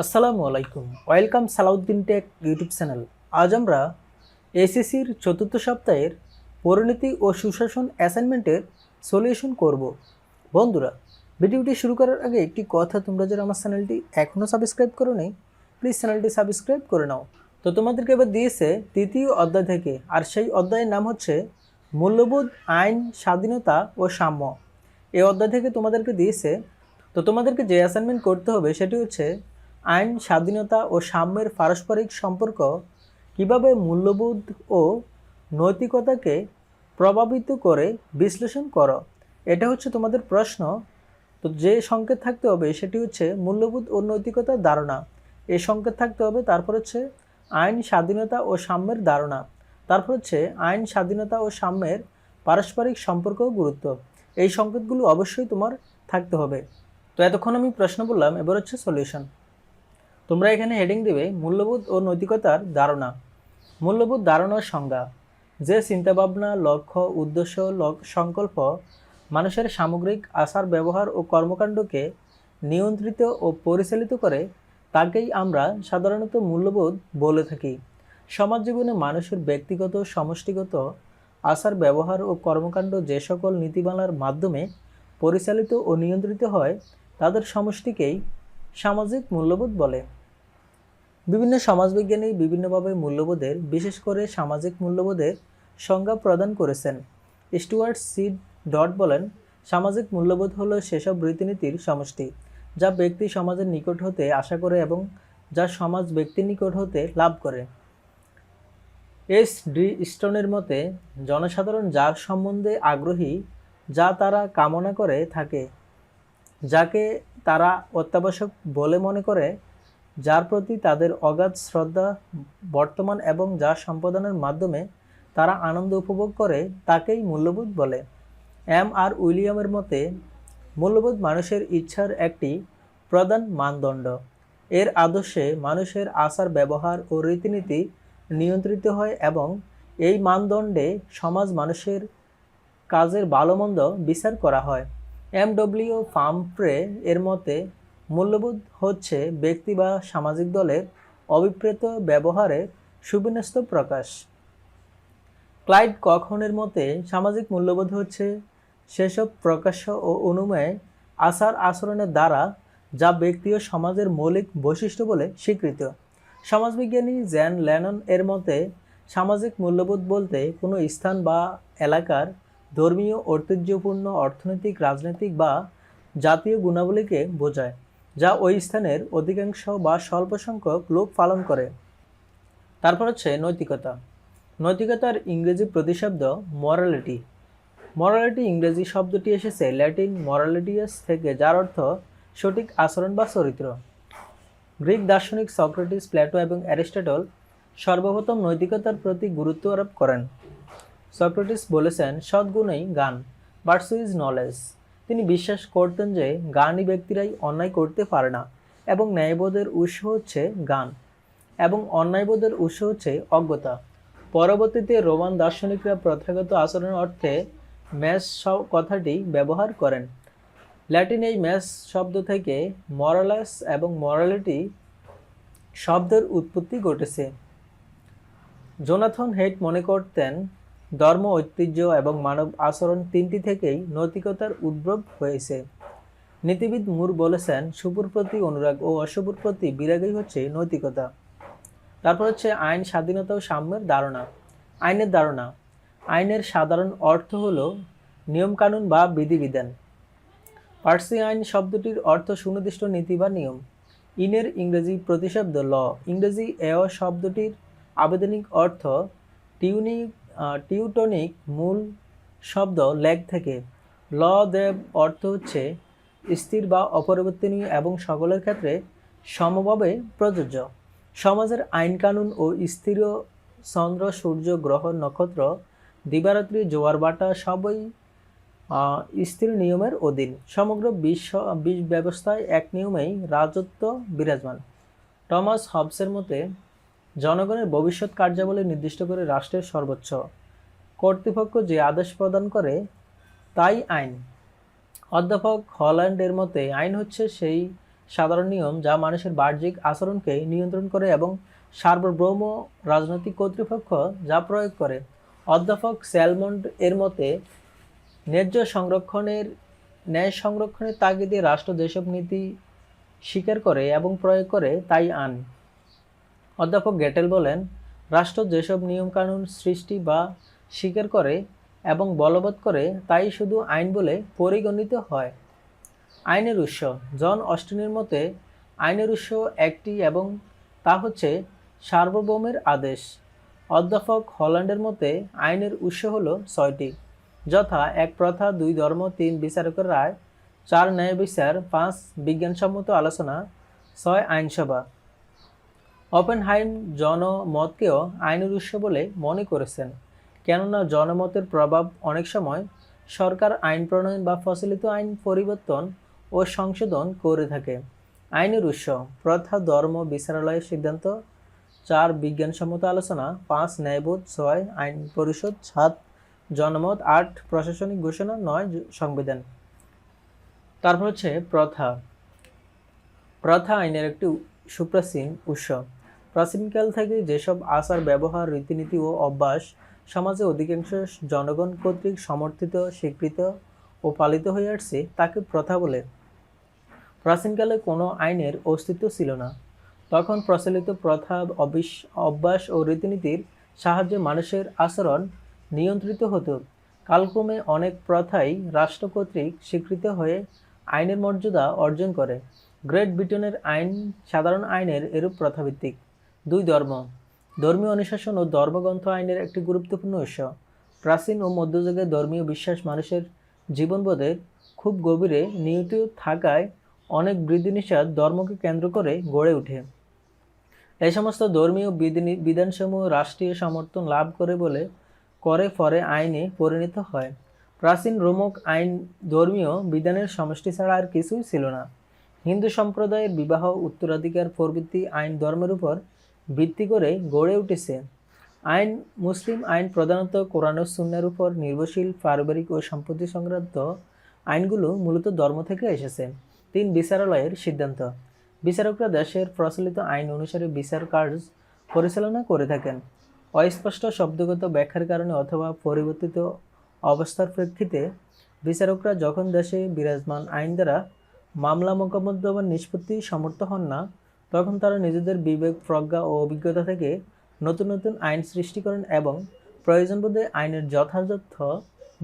আসসালামু আলাইকুম, welcome Salauddin tech YouTube channel. আজ আমরা এসএসসির চতুর্থ সপ্তাহের পরিণতি ও সুশাসন অ্যাসাইনমেন্টের সলিউশন করব। বন্ধুরা, ভিডিওটি শুরু করার আগে একটি কথা, তোমরা যারা আমার চ্যানেলটি এখনও সাবস্ক্রাইব করো নি, প্লিজ চ্যানেলটি সাবস্ক্রাইব করে নাও। তো তোমাদেরকে এবার দিয়েছে তৃতীয় অধ্যায় থেকে, আর সেই অধ্যায়ের নাম হচ্ছে মূল্যবোধ, আইন, স্বাধীনতা ও সাম্য। এই অধ্যায় থেকে তোমাদেরকে দিয়েছে। তো তোমাদেরকে যে অ্যাসাইনমেন্ট করতে হবে সেটি হচ্ছে আইন, স্বাধীনতা ও সাম্যের পারস্পরিক সম্পর্ক কিভাবে মূল্যবোধ ও নৈতিকতাকে প্রভাবিত করে বিশ্লেষণ করো। এটা হচ্ছে তোমাদের প্রশ্ন। তো যে সংকেত থাকতে হবে সেটি হচ্ছে মূল্যবোধ ও নৈতিকতার ধারণা, এই সংকেত থাকতে হবে। তারপর হচ্ছে আইন, স্বাধীনতা ও সাম্যের ধারণা, তারপর হচ্ছে আইন, স্বাধীনতা ও সাম্যের পারস্পরিক সম্পর্ক ও গুরুত্ব। এই সংকেতগুলো অবশ্যই তোমার থাকতে হবে। তো এতক্ষণ আমি প্রশ্ন বললাম, এবার হচ্ছে সলিউশন। তোমরা এখানে হেডিং দেবে মূল্যবোধ ও নৈতিকতার ধারণা। মূল্যবোধ ধারণার সংজ্ঞা: যে চিন্তাভাবনা, লক্ষ্য, উদ্দেশ্য, সংকল্প মানুষের সামগ্রিক আচার ব্যবহার ও কর্মকাণ্ডকে নিয়ন্ত্রিত ও পরিচালিত করে তাকেই আমরা সাধারণত মূল্যবোধ বলে থাকি। সমাজ জীবনে মানুষের ব্যক্তিগত, সমষ্টিগত আচার ব্যবহার ও কর্মকাণ্ড যে সকল নীতিমালার মাধ্যমে পরিচালিত ও নিয়ন্ত্রিত হয় তাদের সমষ্টিকেই সামাজিক মূল্যবোধ বলে। বিভিন্ন সমাজবিজ্ঞানী বিভিন্নভাবে মূল্যবোধের, বিশেষ করে সামাজিক মূল্যবোধের সংজ্ঞা প্রদান করেছেন। Stewart C. ডট বলেন, সামাজিক মূল্যবোধ হলো সেসব রীতিনীতির সমষ্টি যা ব্যক্তি সমাজের নিকট হতে আশা করে এবং যা সমাজ ব্যক্তির নিকট হতে লাভ করে। এস. ডি. স্টোনের মতে, জনসাধারণ যার সম্বন্ধে আগ্রহী, যা তারা কামনা করে থাকে, যাকে তারা অত্যাবশ্যক বলে মনে করে, যার প্রতি তাদের অগাধ শ্রদ্ধা বর্তমান এবং যা সম্পাদনের মাধ্যমে তারা আনন্দ উপভোগ করে, তাকেই মূল্যবোধ বলে। এম. আর. উইলিয়ামের মতে, মূল্যবোধ মানুষের ইচ্ছার একটি প্রধান মানদণ্ড। এর আদর্শে মানুষের আচার ব্যবহার ও রীতিনীতি নিয়ন্ত্রিত হয় এবং এই মানদণ্ডে সমাজ মানুষের কাজের ভালো মন্দ বিচার করা হয়। এম.ডব্লিউ. ফার্মফ্রে এর মতে, মূল্যবোধ হচ্ছে ব্যক্তি বা সামাজিক দলের অভিপ্রেত ব্যবহারের সুবিন্যস্ত প্রকাশ। ক্লাইড কখনের মতে, সামাজিক মূল্যবোধ হচ্ছে সেসব প্রকাশ্য ও অনুমেয় আচার আচরণের দ্বারা যা ব্যক্তি ও সমাজের মৌলিক বৈশিষ্ট্য বলে স্বীকৃত। সমাজবিজ্ঞানী জ্যান ল্যানন এর মতে, সামাজিক মূল্যবোধ বলতে কোনো স্থান বা এলাকার ধর্মীয়, ঐতিহ্যপূর্ণ, অর্থনৈতিক, রাজনৈতিক বা জাতীয় গুণাবলীকে বোঝায় যা ওই স্থানের অধিকাংশ বা স্বল্প সংখ্যক লোক পালন করে। তারপর হচ্ছে নৈতিকতা। নৈতিকতার ইংরেজি প্রতিশব্দ মরালিটি। মরালিটি ইংরেজি শব্দটি এসেছে ল্যাটিন মরালিটিয়াস থেকে, যার অর্থ সঠিক আচরণ বা চরিত্র। গ্রিক দার্শনিক সক্রেটিস, প্লেটো এবং অ্যারিস্টটল সর্বপ্রথম নৈতিকতার প্রতি গুরুত্ব আরোপ করেন। সক্রেটিস বলেছেন, সদ্গুণই জ্ঞান, ভার্চু ইজ নলেজ। তিনি বিশ্বাস করতেন যে জ্ঞানী ব্যক্তিরাই অন্যায় করতে পারে না এবং ন্যায়বোধের উৎস হচ্ছে জ্ঞান এবং অন্যায়বোধের উৎস হচ্ছে অজ্ঞতা। পরবর্তীতে রোমান দার্শনিকরা প্রথাগত আচরণের অর্থে ম্যাস কথাটি ব্যবহার করেন। ল্যাটিন এই ম্যাস শব্দ থেকে মরালাস এবং মরালিটি শব্দের উৎপত্তি ঘটেছে। জোনাথন হেইট মনে করতেন, ধর্ম, ঐতিহ্য এবং মানব আচরণ তিনটি থেকেই নৈতিকতার উদ্ভব হয়েছে। নীতিবিদ মুর বলেছেন, শুভর প্রতি অনুরাগ ও অশুভর প্রতি বিরাগই হচ্ছে নৈতিকতা। তারপর হচ্ছে আইন, স্বাধীনতা ও সাম্যের ধারণা। আইনের ধারণা: আইনের সাধারণ অর্থ হল নিয়মকানুন বা বিধিবিধান। পার্সি আইন শব্দটির অর্থ সুনির্দিষ্ট নীতি বা নিয়ম। ইনের ইংরেজি প্রতিশব্দ ল। ইংরেজি এও শব্দটির আবেদনিক অর্থ টিউটনিক মূল শব্দ লেগ থেকে। ল দেব অর্থ হচ্ছে স্থির বা অপরিবর্তনীয় এবং সকলের ক্ষেত্রে সমভাবে প্রযোজ্য। সমাজের আইন কানুন ও স্থির চন্দ্র, সূর্য, গ্রহ, নক্ষত্র, দিবারাত্রি, জোয়ার বাটা সবই স্থির নিয়মের অধীন। সমগ্র বিশ্ব ব্যবস্থায় এক নিয়মেই রাজত্ব বিরাজমান। টমাস হবসের মতে, জনগণের ভবিষ্যৎ কার্যাবলী নির্দিষ্ট করে রাষ্ট্রের সর্বোচ্চ কর্তৃপক্ষ যে আদেশ প্রদান করে তাই আইন। অধ্যাপক হল্যান্ড এর মতে, আইন হচ্ছে সেই সাধারণ নিয়ম যা মানুষের বাহ্যিক আচরণকে নিয়ন্ত্রণ করে এবং সার্বভৌম রাজনৈতিক কর্তৃপক্ষ যা প্রয়োগ করে। অধ্যাপক স্যালমন্ড এর মতে ন্যায় সংরক্ষণের তাগিদে রাষ্ট্র যেসব নীতি স্বীকার করে এবং প্রয়োগ করে তাই আইন। অধ্যাপক গেটেল বলেন, রাষ্ট্র যেসব নিয়মকানুন সৃষ্টি বা স্বীকার করে এবং বলবৎ করে তাই শুধু আইন বলে পরিগণিত হয়। আইনের উৎস। জন অস্টিনের মতে আইনের উৎস একটি এবং তা হচ্ছে সার্বভৌমের আদেশ। অধ্যাপক হল্যান্ডের মতে আইনের উৎস হল 6টি, যথা 1 প্রথা, 2 ধর্ম, 3 বিচারকের রায়, 4 ন্যায় বিচার, 5 বিজ্ঞানসম্মত আলোচনা, 6 আইনসভা। ওপেনহাইম জনমতকেও আইনের উৎস বলে মনে করেছেন, কেননা জনমতের প্রভাব অনেক সময় সরকার আইন প্রণয়ন বা প্রচলিত আইন পরিবর্তন ও সংশোধন করে থাকে। আইনের উৎস: প্রথা, ধর্ম, বিচারালয়ের সিদ্ধান্ত, 4 বিজ্ঞানসম্মত আলোচনা, 5 ন্যায়বোধ, 6 আইন পরিষদ, 7 জনমত, 8 প্রশাসনিক ঘোষণা, 9 সংবিধান। তারপর হচ্ছে প্রথা। প্রথা আইনের একটি সুপ্রাচীন উৎস। প্রাচীনকাল থেকে যেসব আচার ব্যবহার, রীতিনীতি ও অভ্যাস সমাজে অধিকাংশ জনগণ কর্তৃক সমর্থিত, স্বীকৃত ও পালিত হয়ে আসছে তাকে প্রথা বলে। প্রাচীনকালে কোনো আইনের অস্তিত্ব ছিল না। তখন প্রচলিত প্রথা, অভ্যাস ও রীতিনীতির সাহায্যে মানুষের আচরণ নিয়ন্ত্রিত হতো। কালক্রমে অনেক প্রথাই রাষ্ট্র কর্তৃক স্বীকৃত হয়ে আইনের মর্যাদা অর্জন করে। গ্রেট ব্রিটেনের আইন সাধারণ আইনের এরূপ প্রথাভিত্তিক। 2 ধর্ম। ধর্মীয় অনুশাসন ও ধর্মগ্রন্থ আইনের একটি গুরুত্বপূর্ণ উৎস। প্রাচীন ও মধ্যযুগে ধর্মীয় বিশ্বাস মানুষের জীবনবোধের খুব গভীরে নিহিত থাকায় অনেক বিধিনিষেধ ধর্মকে কেন্দ্র করে গড়ে ওঠে। এই সমস্ত ধর্মীয় বিধানসমূহ রাষ্ট্রীয় সমর্থন লাভ করে পরে আইনে পরিণত হয়। প্রাচীন রোমক আইন ধর্মীয় বিধানের সমষ্টি ছাড়া আর কিছুই ছিল না। হিন্দু সম্প্রদায়ের বিবাহ, উত্তরাধিকার প্রভৃতি আইন ধর্মের উপর ভিত্তি করে গড়ে উঠেছে। মুসলিম আইন প্রধানত কোরআন ও সুন্নাহর উপর নির্ভরশীল। পারিবারিক ও সম্পত্তি সংক্রান্ত আইনগুলো মূলত ধর্ম থেকে এসেছে। 3 বিচারালয়ের সিদ্ধান্ত। বিচারকরা দেশের প্রচলিত আইন অনুসারে বিচার কার্য পরিচালনা করে থাকেন। অস্পষ্ট শব্দগত ব্যাখ্যার কারণে অথবা পরিবর্তিত অবস্থার প্রেক্ষিতে বিচারকরা যখন দেশে বিরাজমান আইন দ্বারা মামলা মোকদ্দমা নিষ্পত্তি সমর্থ হন না, তখন তারা নিজেদের বিবেক, প্রজ্ঞা ও অভিজ্ঞতা থেকে নতুন নতুন আইন সৃষ্টি করেন এবং প্রয়োজনবোধে আইনের যথাযথ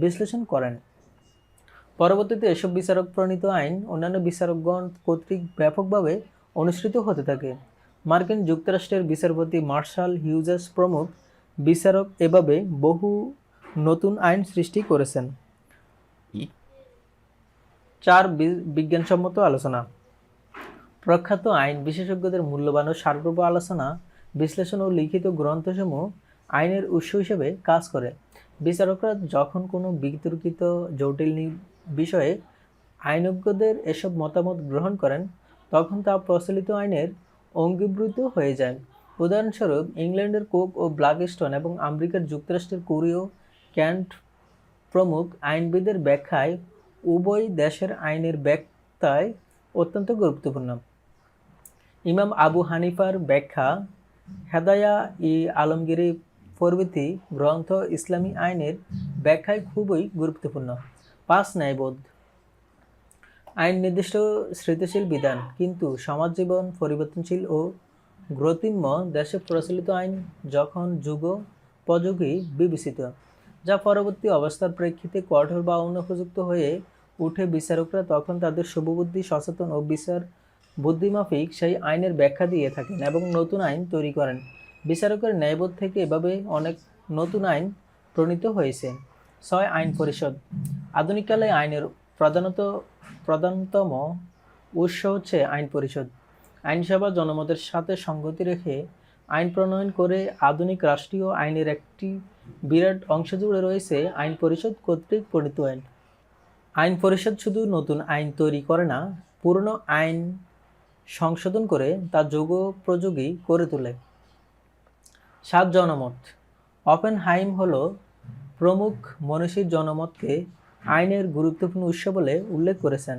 বিশ্লেষণ করেন। পরবর্তীতে এসব বিচারক প্রণীত আইন অন্যান্য বিচারকগণ কর্তৃক ব্যাপকভাবে অনুসৃত হতে থাকে। মার্কিন যুক্তরাষ্ট্রের বিচারপতি মার্শাল হিউজেস প্রমুখ বিচারক এভাবে বহু নতুন আইন সৃষ্টি করেছেন। 4 বিজ্ঞানসম্মত আলোচনা। প্রখ্যাত আইন বিশেষজ্ঞদের মূল্যবান ও সারগর্ভ আলোচনা, বিশ্লেষণ ও লিখিত গ্রন্থসমূহ আইনের উৎস হিসেবে কাজ করে। বিচারকরা যখন কোনো বিতর্কিত জটিল বিষয়ে আইনজ্ঞদের এসব মতামত গ্রহণ করেন, তখন তা প্রচলিত আইনের অঙ্গীভূত হয়ে যায়। উদাহরণস্বরূপ, ইংল্যান্ডের কোক ও ব্ল্যাকস্টোন এবং আমেরিকার যুক্তরাষ্ট্রের কুরি ও ক্যান্ট প্রমুখ আইনবিদের ব্যাখ্যায় উভয় দেশের আইনের ব্যাখ্যায় অত্যন্ত গুরুত্বপূর্ণ। ইমাম আবু হানিফার ব্যাখ্যা, হেদায়া-ই-আলমগীরি প্রভৃতি গ্রন্থ ইসলামী আইনের ব্যাখ্যায় খুবই গুরুত্বপূর্ণ। 5 ন্যায়বোধ। আইন নির্দিষ্ট স্থিতিশীল বিধান, কিন্তু সমাজ জীবন পরিবর্তনশীল ও গ্রোথিম্য দেশে প্রচলিত আইন যখন যুগোপযোগী বিবেচিত, যা পরবর্তী অবস্থার প্রেক্ষিতে কঠোর বা অনুপযুক্ত হয়ে উঠে, বিচারকরা তখন তাদের শুভবুদ্ধি, সচেতন ও বিচার বুদ্ধিমাফিক সেই আইনের ব্যাখ্যা দিয়ে থাকেন এবং নতুন আইন তৈরি করেন। বিচারকের ন্যায়বোধ থেকে এভাবে অনেক নতুন আইন প্রণীত হয়েছে। 6 আইন পরিষদ। আধুনিককালে আইনের প্রধানতম উৎস হচ্ছে আইন পরিষদ। আইনসভা জনমতের সাথে সঙ্গতি রেখে আইন প্রণয়ন করে। আধুনিক রাষ্ট্রীয় আইনের একটি বিরাট অংশ জুড়ে রয়েছে আইন পরিষদ কর্তৃক প্রণীত আইন। আইন পরিষদ শুধু নতুন আইন তৈরি করে না, পুরনো আইন সংশোধন করে তা যুগোপযোগী করে তোলে। 7 জনমত। ওপেনহাইম হলো প্রমুখ মনীষীর জনমতকে আইনের গুরুত্বপূর্ণ উৎস বলে উল্লেখ করেছেন।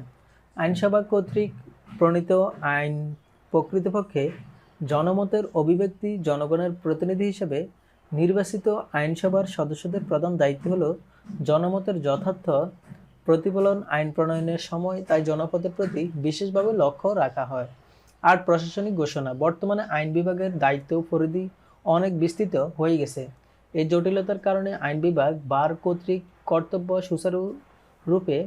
আইনসভা কর্তৃক প্রণীত আইন প্রকৃতপক্ষে জনমতের অভিব্যক্তি। জনগণের প্রতিনিধি হিসেবে নির্বাচিত আইনসভার সদস্যদের প্রধান দায়িত্ব হল জনমতের যথার্থ প্রতিফলন আইন প্রণয়নের সময় তাই জনপদের প্রতি বিশেষভাবে লক্ষ্য রাখা হয়। আর প্রশাসনিক ঘোষণা। বর্তমানে আইন বিভাগের দায়িত্ব পরিধি অনেক বিস্তৃত হয়ে গেছে। এই জটিলতার কারণে আইন বিভাগ বার কর্তৃক কর্তব্য সুচারুরূপে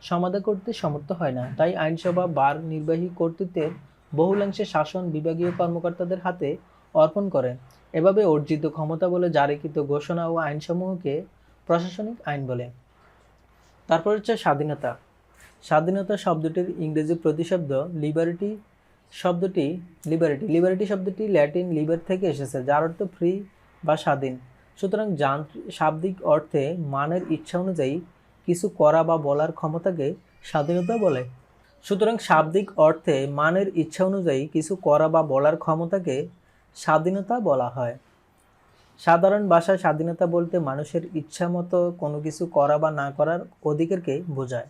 সমাধা করতে সমর্থ হয় না। তাই আইনসভা বার নির্বাহী কর্তৃত্বের বহুলাংশে শাসন বিভাগীয় কর্মকর্তাদের হাতে অর্পণ করে। এভাবে অর্জিত ক্ষমতা বলে জারিকৃত ঘোষণা ও আইনসমূহকে প্রশাসনিক আইন বলে। তারপর হচ্ছে স্বাধীনতা। স্বাধীনতা শব্দটির ইংরেজি প্রতিশব্দ লিবার্টি শব্দটি ল্যাটিন লিবার থেকে এসেছে, যার অর্থ ফ্রি বা স্বাধীন। সুতরাং শাব্দিক অর্থে মানের ইচ্ছা অনুযায়ী কিছু করা বা বলার ক্ষমতাকে স্বাধীনতা বলে। স্বাধীনতা বলা হয়। সাধারণ ভাষায় স্বাধীনতা বলতে মানুষের ইচ্ছা মতো কোনো কিছু করা বা না করার অধিকারকে বোঝায়।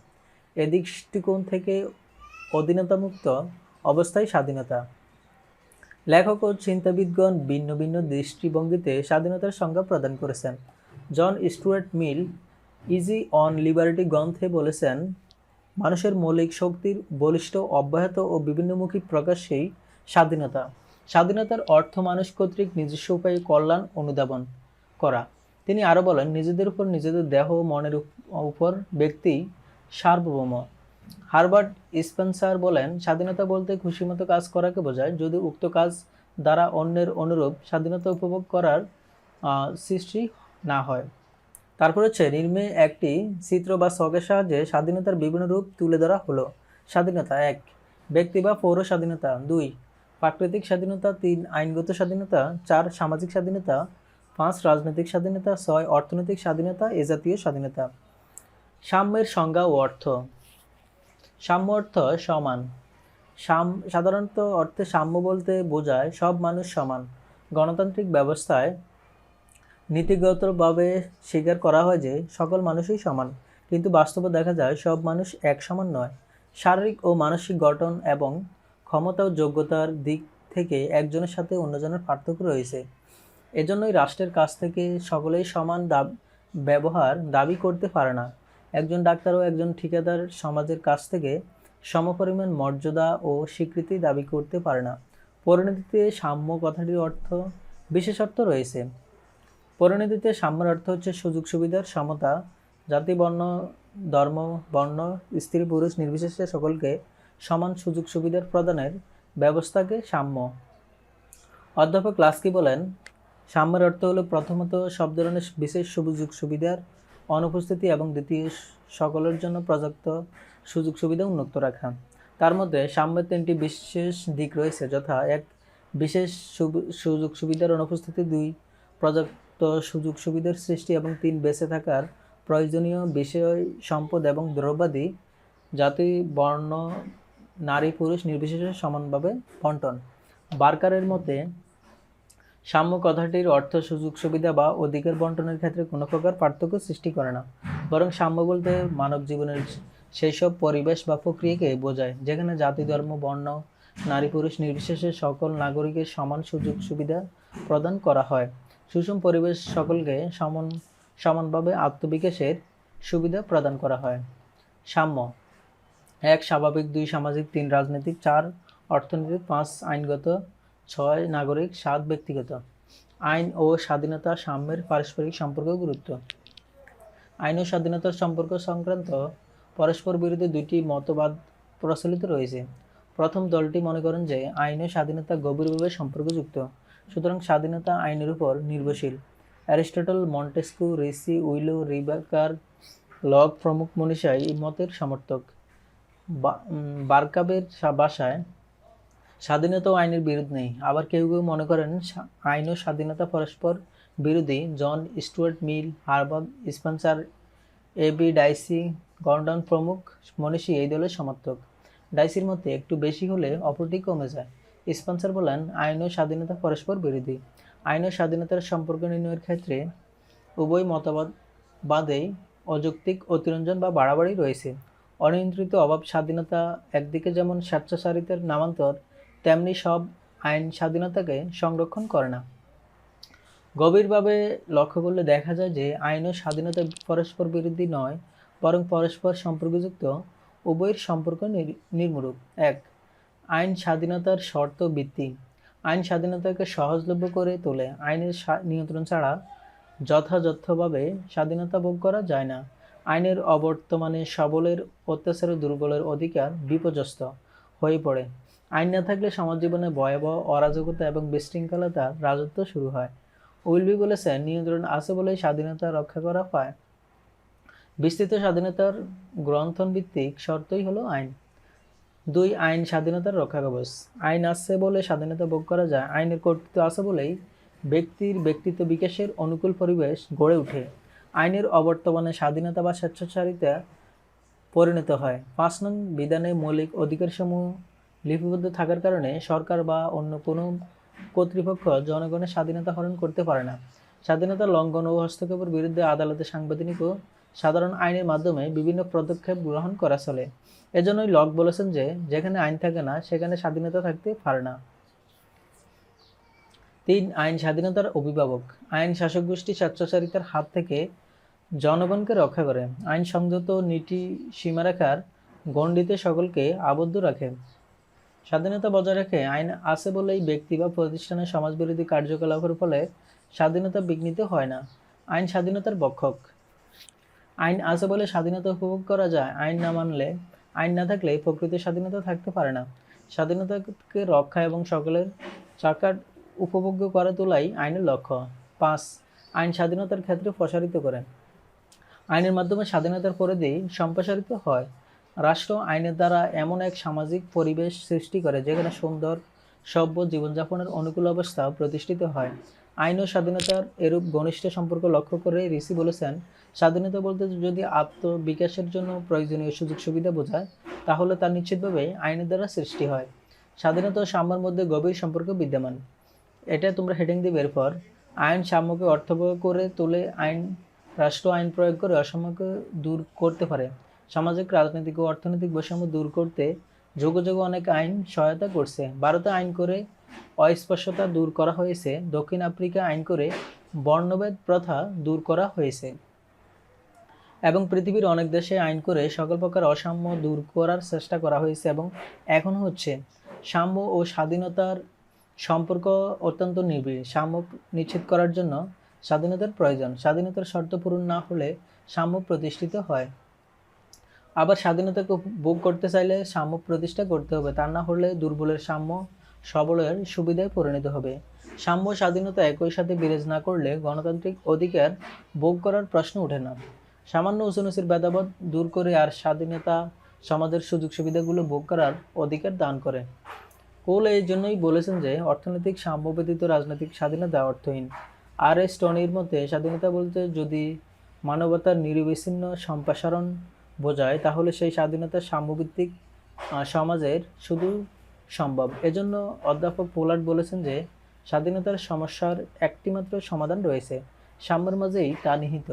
এ দৃষ্টিকোণ থেকে অধীনতামুক্ত অবস্থায় স্বাধীনতা। লেখক ও চিন্তাবিদগণ ভিন্ন ভিন্ন দৃষ্টিভঙ্গিতে স্বাধীনতার সংজ্ঞা প্রদান করেছেন। জন স্টুয়ার্ট মিল ইজি অন লিবার্টি গ্রন্থে বলেছেন, মানুষের মৌলিক শক্তির বলিষ্ঠ, অব্যাহত ও বিভিন্নমুখী প্রকাশেই স্বাধীনতা। স্বাধীনতার অর্থ মানুষ কর্তৃক নিজস্ব উপায়ে কল্যাণ অনুধাবন করা। তিনি আরও বলেন, নিজেদের উপর, নিজেদের দেহ ও মনের উপর ব্যক্তি সার্বভৌম। হারবার্ট স্পেন্সার বলেন, স্বাধীনতা বলতে খুশিমতো কাজ করাকে বোঝায়, যদি উক্ত কাজ দ্বারা অন্যের অনুরূপ স্বাধীনতা উপভোগ করার সৃষ্টি না হয়। তারপর হচ্ছে নিম্নে একটি চিত্র বা ছকের সাহায্যে স্বাধীনতার বিভিন্ন রূপ তুলে ধরা হলো। স্বাধীনতা: 1. ব্যক্তি বা পৌর স্বাধীনতা। 2. প্রাকৃতিক স্বাধীনতা। 3. আইনগত স্বাধীনতা। 4. সামাজিক স্বাধীনতা। 5. রাজনৈতিক স্বাধীনতা। 6. অর্থনৈতিক স্বাধীনতা। এ জাতীয় স্বাধীনতা। সাম্যের সংজ্ঞা ও অর্থ। সাম্য অর্থ সমান। সাধারণত অর্থে সাম্য বলতে বোঝায় সব মানুষ সমান। গণতান্ত্রিক ব্যবস্থায় নীতিগতভাবে স্বীকার করা হয় যে সকল মানুষই সমান, কিন্তু বাস্তবে দেখা যায় সব মানুষ এক সমান নয়। শারীরিক ও মানসিক গঠন এবং ক্ষমতা ও যোগ্যতার দিক থেকে একজনের সাথে অন্যজনের পার্থক্য রয়েছে। এজন্যই রাষ্ট্রের কাছ থেকে সকলেই সমান ব্যবহার দাবি করতে পারে না। একজন ডাক্তার ও একজন ঠিকাদার সমাজের কাছ থেকে সমপরিমাণ মর্যাদা ও স্বীকৃতি দাবি করতে পারে না। পরিণতিতে সাম্য কথাটির বিশেষ অর্থ রয়েছে। পরিণতিতে সাম্যের অর্থ হচ্ছে সুযোগ সুবিধার সমতা, জাতি, বর্ণ, ধর্ম, বর্ণ, স্ত্রী পুরুষ নির্বিশেষে সকলকে সমান সুযোগ সুবিধার প্রদানের ব্যবস্থাকে সাম্য। অধ্যাপক লাস্কি বলেন, সাম্যের অর্থ হলো প্রথমত সব ধরনের বিশেষ সুযোগ সুবিধার অনুপস্থিতি এবং দ্বিতীয় সকলের জন্য পর্যাপ্ত সুযোগ সুবিধা উন্মুক্ত রাখা। তার মধ্যে সাম্যের 3টি বিশেষ দিক রয়েছে, যথা 1. বিশেষ সুযোগ সুবিধার অনুপস্থিতি, 2. পর্যাপ্ত সুযোগ সুবিধার সৃষ্টি এবং 3. বেঁচে থাকার প্রয়োজনীয় বিষয় সম্পদ এবং দ্রব্যাদি জাতি, বর্ণ, নারী, পুরুষ নির্বিশেষে সমানভাবে বণ্টন। বার্কারের মতে সাম্য কথাটির অর্থ সুযোগ সুবিধা বা অধিকার বণ্টনের ক্ষেত্রে কোনো প্রকার পার্থক্য সৃষ্টি করে না, বরং সাম্য বলতে মানব জীবনের সেই সব পরিবেশ বা প্রক্রিয়াকে বোঝায় যেখানে জাতি, ধর্ম, বর্ণ, নারী, পুরুষ নির্বিশেষে সকল নাগরিকের সমান সুযোগ সুবিধা প্রদান করা হয়। সুষম পরিবেশ সকলকে সমানভাবে আত্মবিকাশের সুবিধা প্রদান করা হয়। সাম্য: 1. স্বাভাবিক, 2. সামাজিক, 3. রাজনৈতিক, 4. অর্থনৈতিক, 5. আইনগত, 6. নাগরিক, 7. ব্যক্তিগত। আইন ও স্বাধীনতা সাম্যের পারস্পরিক সম্পর্ক গুরুত্ব। আইন ও স্বাধীনতার সম্পর্ক সংক্রান্ত পরস্পর বিরোধী 2টি মতবাদ প্রচলিত রয়েছে। প্রথম দলটি মনে করেন যে আইন ও স্বাধীনতা গভীরভাবে সম্পর্কযুক্ত, সুতরাং স্বাধীনতা আইনের উপর নির্ভরশীল। অ্যারিস্টটল, মন্টেস্ক্যু, রিসি, উইলো, রিবাকার, লক প্রমুখ মনীষা এই মতের সমর্থক। বারকাবের ভাষায় স্বাধীনতা ও আইনের বিরোধ নেই। আবার কেউ কেউ মনে করেন আইন ও স্বাধীনতা পরস্পর বিরোধী। John Stuart Mill, Herbert Spencer, A B. Dicey, Gordon প্রমুখ মনীষী এই দলের সমর্থক। ডাইসির মতে একটু বেশি হলে অপরটি কমে যায়। স্পেন্সার বলেন, আইন ও স্বাধীনতা পরস্পর বিরোধী। আইন ও স্বাধীনতার সম্পর্ক নির্ণয়ের ক্ষেত্রে উভয় মতবাদেই অযৌক্তিক, অতিরঞ্জন বা বাড়াবাড়ি রয়েছে। অনিয়ন্ত্রিত অভাব স্বাধীনতা একদিকে যেমন স্বেচ্ছাচারিতার নামান্তর, তেমনি সব আইন স্বাধীনতাকে সংরক্ষণ করে না। গভীরভাবে লক্ষ্য করলে দেখা যায় যে আইন ও স্বাধীনতা পরস্পর বিরোধী নয়, বরং পরস্পর সম্পর্কযুক্ত। উভয়ের সম্পর্ক নির্মূলক। ১. আইন স্বাধীনতার শর্ত ভিত্তি। আইন স্বাধীনতাকে সহজলভ্য করে তোলে। আইনের নিয়ন্ত্রণ ছাড়া যথাযথভাবে স্বাধীনতা ভোগ করা যায় না। আইনের অবর্তমানে সবলের অত্যাচারে দুর্বলের অধিকার বিপর্যস্ত হয়ে পড়ে। আইন না থাকলে সমাজ জীবনে ভয়াবহ অরাজকতা এবং বিশৃঙ্খলতার রাজত্ব শুরু হয়। উইলবি বলেছেন, নিয়ন্ত্রণ আছে বলেই স্বাধীনতা রক্ষা করা পায়। বিস্তৃত স্বাধীনতার গ্রন্থনভিত্তিক শর্তই হলো আইন। ২. আইন স্বাধীনতার রক্ষা কবচ। আইন আছে বলে স্বাধীনতা ভোগ করা যায়। আইনের কর্তৃত্ব আছে বলেই ব্যক্তির ব্যক্তিত্ব বিকাশের অনুকূল পরিবেশ গড়ে ওঠে। আইনের অবর্তমানে স্বাধীনতা বা স্বেচ্ছাচারিতা পরিণত হয়। ৫ নং বিধানে মৌলিক অধিকারসমূহ লিপিবদ্ধ থাকার কারণে সরকার বা অন্য কোনো কর্তৃপক্ষ জনগণের স্বাধীনতা হরণ করতে পারে না। স্বাধীনতা লঙ্ঘন ও হস্তক্ষেপের বিরুদ্ধে আদালতে সাংবিধানিক ও সাধারণ আইনের মাধ্যমে বিভিন্ন পদক্ষেপ গ্রহণ করা চলে। এজন্যই লক বলেছেন যে যেখানে আইন থাকে না সেখানে স্বাধীনতা থাকতে পারে না। ৩. আইন স্বাধীনতার অভিভাবক। আইন শাসক গোষ্ঠী স্বেচ্ছাচারিতার হাত থেকে জনগণকে রক্ষা করে। আইন সংযত নীতি সীমারেখার গণ্ডিতে সকলকে আবদ্ধ রাখে। স্বাধীনতা বজায় রাখে। আইন আছে বলেই ব্যক্তি বা প্রতিষ্ঠানের সমাজবিরোধী কার্যকলাপের ফলে স্বাধীনতা বিঘ্নিত হয় না। আইন স্বাধীনতার রক্ষক। আইন আছে বলে স্বাধীনতা উপভোগ করা যায়। আইন না থাকলে প্রকৃত স্বাধীনতা থাকতে পারে না। স্বাধীনতাকে রক্ষা এবং সকলের চাকার উপভোগ্য করে তোলাই আইনের লক্ষ্য। ৫. আইন স্বাধীনতার ক্ষেত্রে প্রসারিত করে। আইনের মাধ্যমে স্বাধীনতার পরিধি সম্প্রসারিত হয়। রাষ্ট্র আইনের দ্বারা এমন এক সামাজিক পরিবেশ সৃষ্টি করে যেখানে সুন্দর সভ্য জীবনযাপনের অনুকূল অবস্থা প্রতিষ্ঠিত হয়। আইন ও স্বাধীনতার এরূপ ঘনিষ্ঠ সম্পর্ক লক্ষ্য করে ঋষি বলেছেন, স্বাধীনতা বলতে যদি আত্মবিকাশের জন্য প্রয়োজনীয় সুযোগ সুবিধা বোঝায়, তাহলে তা নিশ্চিতভাবে আইনের দ্বারা সৃষ্টি হয়। স্বাধীনতা ও সাম্যের মধ্যে গভীর সম্পর্ক বিদ্যমান। এটা তোমরা হেডিং দিবে। এরপর আইন সাম্যকে অর্থবহ করে তোলে। রাষ্ট্র আইন প্রয়োগ করে অসাম্যকে দূর করতে পারে। সামাজিক, রাজনৈতিক ও অর্থনৈতিক বৈষম্য দূর করতে যুগে যুগে অনেক আইন সহায়তা করছে। ভারতে আইন করে অস্পৃশ্যতা দূর করা হয়েছে। দক্ষিণ আফ্রিকা আইন করে বর্ণভেদ প্রথা দূর করা হয়েছে এবং পৃথিবীর অনেক দেশে আইন করে সকল প্রকার অসাম্য দূর করার চেষ্টা করা হয়েছে এবং এখনও হচ্ছে। সাম্য ও স্বাধীনতার সম্পর্ক অত্যন্ত নিবিড়। সাম্য নিশ্চিত করার জন্য স্বাধীনতার প্রয়োজন। স্বাধীনতার শর্ত পূরণ না হলে সাম্য প্রতিষ্ঠিত হয়। আবার স্বাধীনতাকে ভোগ করতে চাইলে সাম্য প্রতিষ্ঠা করতে হবে। তা না হলে দুর্বলের সাম্য সবলের সুবিধায় পরিণত হবে। সাম্য স্বাধীনতা একই সাথে বিরাজ না করলে গণতান্ত্রিক অধিকার ভোগ করার প্রশ্ন ওঠে না। সামান্য উঁচুনিচুর ভেদাভেদ দূর করে আর স্বাধীনতা সমাজের সুযোগ সুবিধাগুলো ভোগ করার অধিকার দান করে। কোল এই জন্যই বলেছেন যে অর্থনৈতিক সাম্য ব্যতীত রাজনৈতিক স্বাধীনতা অর্থহীন। আর এস টনির মতে স্বাধীনতা বলতে যদি মানবতার নিরবিচ্ছিন্ন সম্প্রসারণ বোঝায়, তাহলে সেই স্বাধীনতা সাম্যভিত্তিক সমাজের শুধু সম্ভব। এজন্য অধ্যাপক পোলার্ড বলেছেন যে স্বাধীনতার সমস্যার একটিমাত্র সমাধান রয়েছে, সাম্যের মাঝেই তা নিহিত।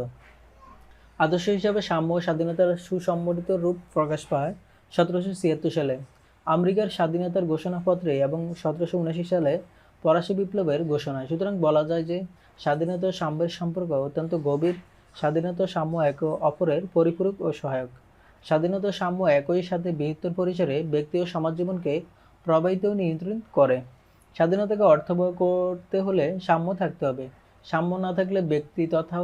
আদর্শ হিসাবে সাম্য ও স্বাধীনতার সুসম্বলিত রূপ প্রকাশ পায় 1776 সালে আমেরিকার স্বাধীনতার ঘোষণাপত্রে এবং 1779 সালে ফরাসি বিপ্লবের ঘোষণায়। সুতরাং বলা যায় যে স্বাধীনতা ও সাম্যের সম্পর্ক অত্যন্ত গভীর। স্বাধীনতা ও সাম্য একে অপরের পরিপূরক ও সহায়ক। স্বাধীনতা ও সাম্য একই সাথে বৃহত্তর পরিসরে ব্যক্তি ও সমাজ জীবনকে প্রভাবিত ও নিয়ন্ত্রণ করে। স্বাধীনতাকে অর্থবহ করতে হলে সাম্য থাকতে হবে। সাম্য না থাকলে ব্যক্তি তথা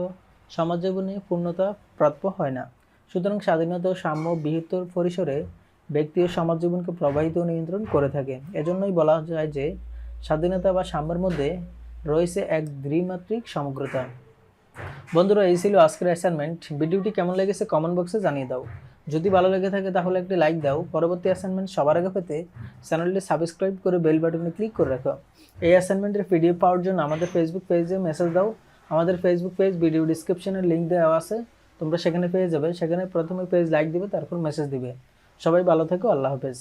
সমাজ জীবনে পূর্ণতা প্রাপ্য হয় না। সুতরাং স্বাধীনতা ও সাম্য বৃহত্তর পরিসরে ব্যক্তি ও সমাজ জীবনকে প্রভাবিত ও নিয়ন্ত্রণ করে থাকে। এজন্যই বলা যায় যে স্বাধীনতা বা সাম্যের মধ্যে রয়েছে এক দ্বিমাত্রিক সমগ্রতা। বন্ধুরা, এই ছিল আজকের অ্যাসাইনমেন্ট। ভিডিওটি কেমন লেগেছে কমেন্ট বক্সে জানিয়ে দাও। যদি ভালো লেগে থাকে তাহলে একটি লাইক দাও। পরবর্তী অ্যাসাইনমেন্ট সবার আগে পেতে চ্যানেলটি সাবস্ক্রাইব করে বেল বাটনে ক্লিক করে রাখো। এই অ্যাসাইনমেন্টের পিডিএফ পাওয়ার জন্য আমাদের ফেসবুক পেজে মেসেজ দাও। আমাদের ফেসবুক পেজ ভিডিও ডিসক্রিপশনে লিঙ্ক দেওয়া আছে, তোমরা সেখানে পেয়ে যাবে। সেখানে প্রথমে পেজ লাইক দিবে, তারপর মেসেজ দিবে। সবাই ভালো থেকো। আল্লাহ হাফেজ।